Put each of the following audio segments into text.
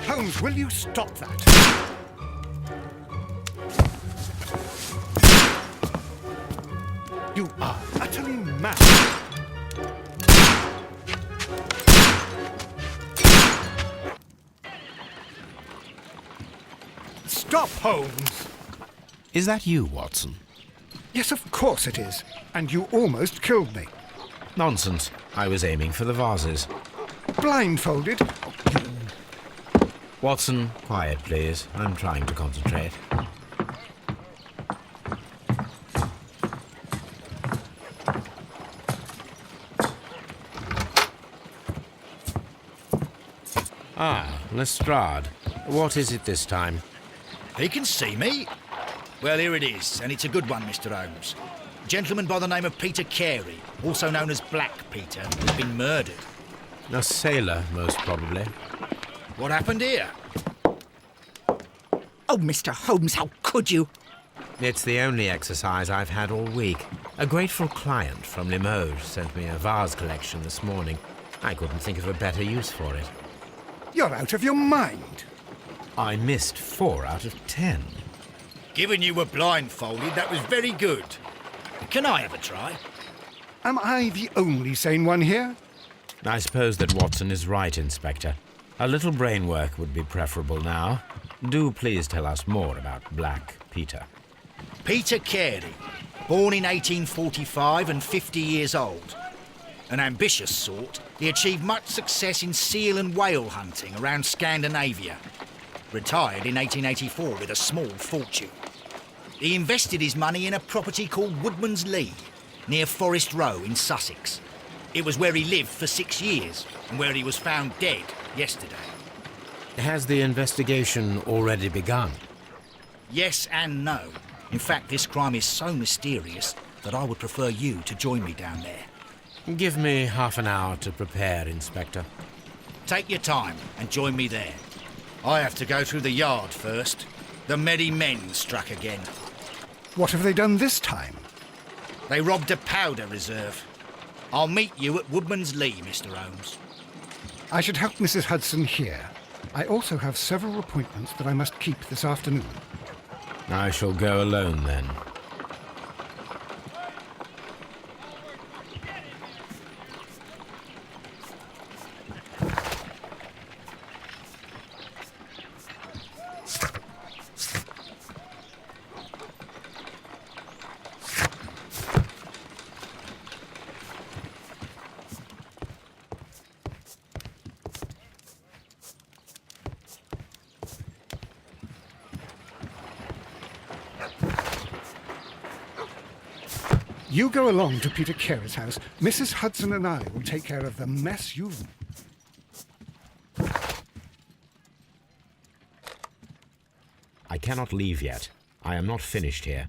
Holmes, will you stop that? You are utterly mad. Stop, Holmes! Is that you, Watson? Yes, of course it is. And you almost killed me. Nonsense. I was aiming for the vases. Blindfolded? Watson, quiet, please. I'm trying to concentrate. Ah, Lestrade. What is it this time? He can see me. Well, here it is, and it's a good one, Mr. Holmes. A gentleman by the name of Peter Carey, also known as Black Peter, has been murdered. A sailor, most probably. What happened here? Oh, Mr. Holmes, how could you? It's the only exercise I've had all week. A grateful client from Limoges sent me a vase collection this morning. I couldn't think of a better use for it. You're out of your mind. I missed 4 out of 10. Given you were blindfolded, that was very good. Can I have a try? Am I the only sane one here? I suppose that Watson is right, Inspector. A little brain work would be preferable now. Do please tell us more about Black Peter. Peter Carey, born in 1845 and 50 years old. An ambitious sort, he achieved much success in seal and whale hunting around Scandinavia. Retired in 1884 with a small fortune. He invested his money in a property called Woodman's Lee, near Forest Row in Sussex. It was where he lived for 6 years and where he was found dead yesterday. Has the investigation already begun? Yes and no. In fact, this crime is so mysterious that I would prefer you to join me down there. Give me half an hour to prepare, Inspector. Take your time and join me there. I have to go through the yard first. The merry men struck again. What have they done this time? They robbed a powder reserve. I'll meet you at Woodman's Lee, Mr. Holmes. I should help Mrs. Hudson here. I also have several appointments that I must keep this afternoon. I shall go alone, then. You go along to Peter Carey's house. Mrs. Hudson and I will take care of the mess you've... I cannot leave yet. I am not finished here.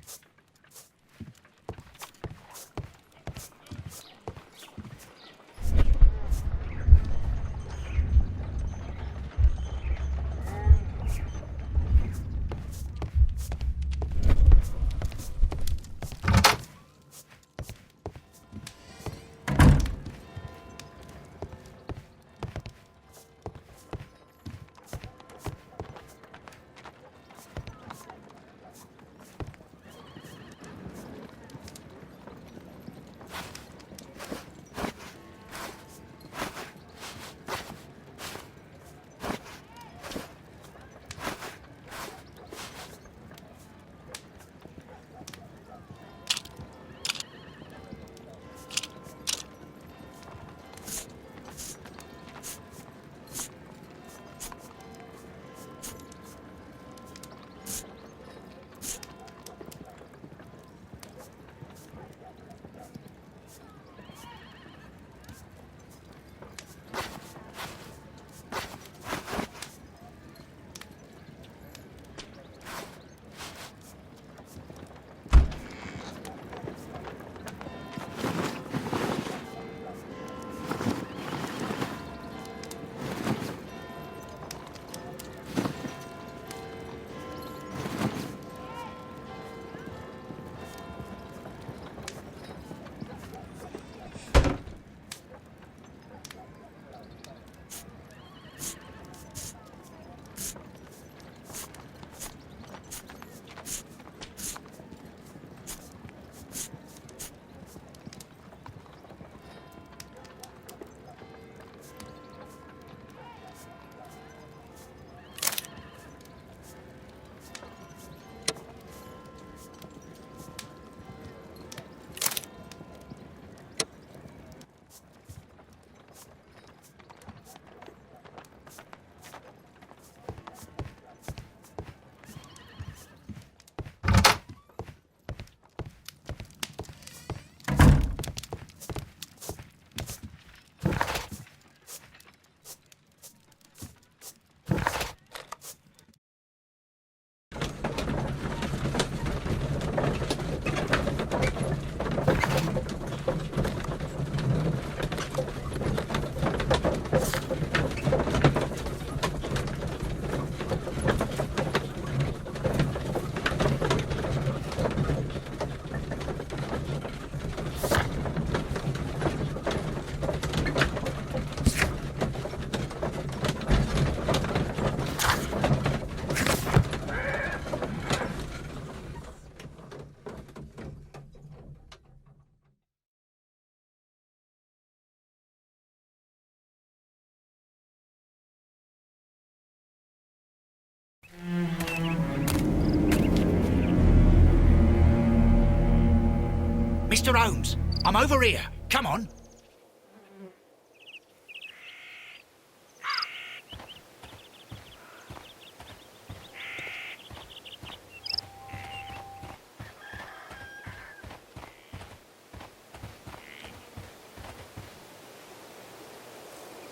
Mr. Holmes, I'm over here. Come on.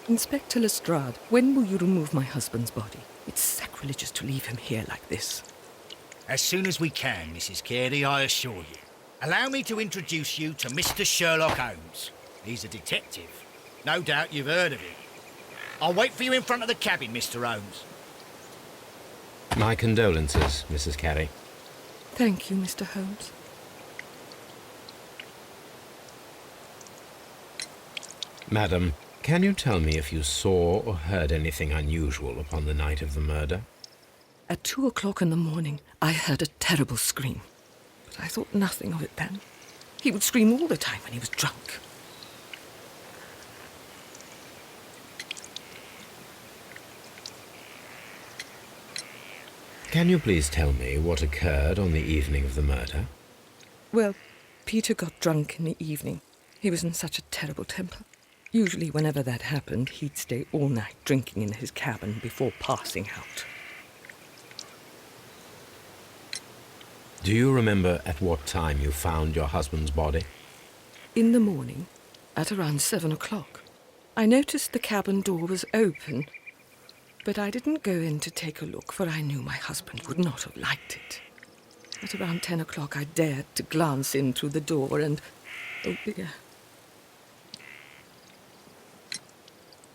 Inspector Lestrade, when will you remove my husband's body? It's sacrilegious to leave him here like this. As soon as we can, Mrs. Carey, I assure you. Allow me to introduce you to Mr. Sherlock Holmes. He's a detective. No doubt you've heard of him. I'll wait for you in front of the cabin, Mr. Holmes. My condolences, Mrs. Carey. Thank you, Mr. Holmes. Madam, can you tell me if you saw or heard anything unusual upon the night of the murder? At 2 o'clock in the morning, I heard a terrible scream. But I thought nothing of it then. He would scream all the time when he was drunk. Can you please tell me what occurred on the evening of the murder? Well, Peter got drunk in the evening. He was in such a terrible temper. Usually whenever that happened, he'd stay all night drinking in his cabin before passing out. Do you remember at what time you found your husband's body? In the morning, at around 7 o'clock, I noticed the cabin door was open, but I didn't go in to take a look, for I knew my husband would not have liked it. At around 10 o'clock, I dared to glance in through the door and... oh dear.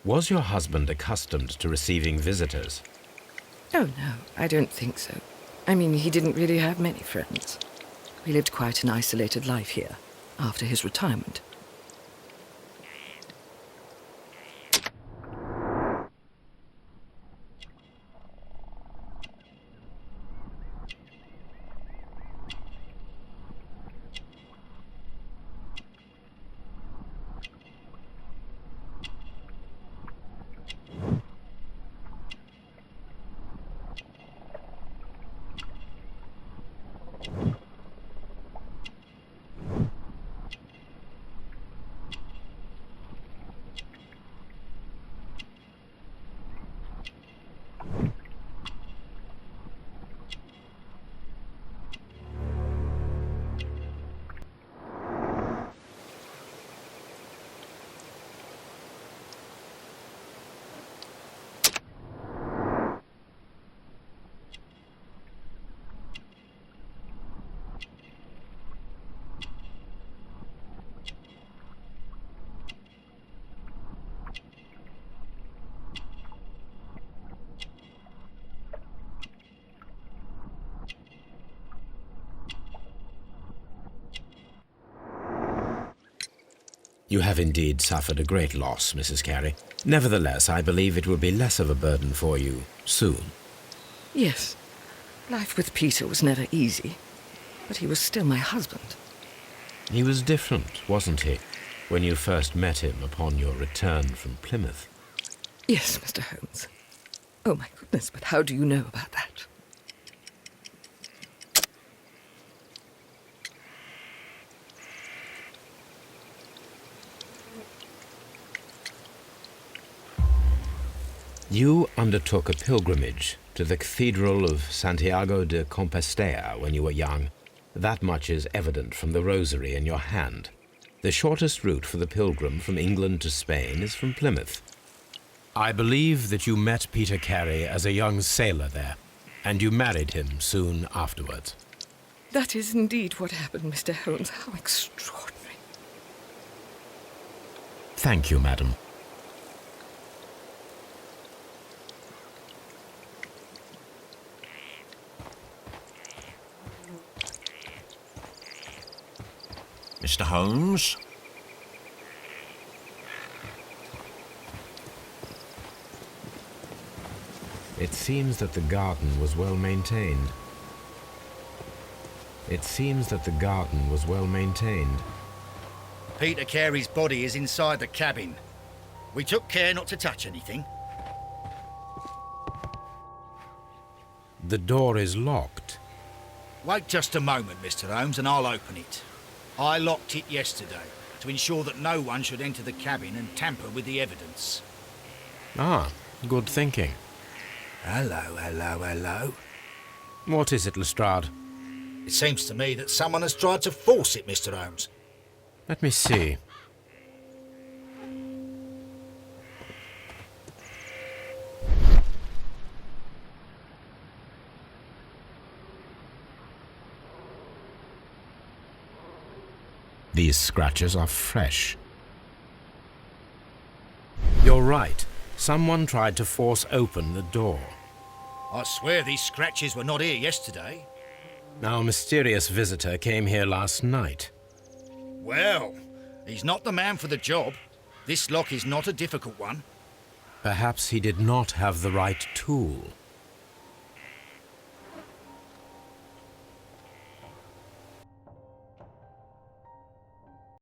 Was your husband accustomed to receiving visitors? Oh, no, I don't think so. I mean, he didn't really have many friends. We lived quite an isolated life here, after his retirement. You have indeed suffered a great loss, Mrs. Carey. Nevertheless, I believe it will be less of a burden for you soon. Yes, life with Peter was never easy, but he was still my husband. He was different, wasn't he, when you first met him upon your return from Plymouth? Yes, Mr. Holmes. Oh, my goodness, but how do you know about that? You undertook a pilgrimage to the Cathedral of Santiago de Compostela when you were young. That much is evident from the rosary in your hand. The shortest route for the pilgrim from England to Spain is from Plymouth. I believe that you met Peter Carey as a young sailor there, and you married him soon afterwards. That is indeed what happened, Mr. Holmes. How extraordinary. Thank you, madam. Mr. Holmes? It seems that the garden was well maintained. Peter Carey's body is inside the cabin. We took care not to touch anything. The door is locked. Wait just a moment, Mr. Holmes, and I'll open it. I locked it yesterday to ensure that no one should enter the cabin and tamper with the evidence. Ah, good thinking. Hello, hello, hello. What is it, Lestrade? It seems to me that someone has tried to force it, Mr. Holmes. Let me see. These scratches are fresh. You're right. Someone tried to force open the door. I swear these scratches were not here yesterday. Our mysterious visitor came here last night. Well, he's not the man for the job. This lock is not a difficult one. Perhaps he did not have the right tool.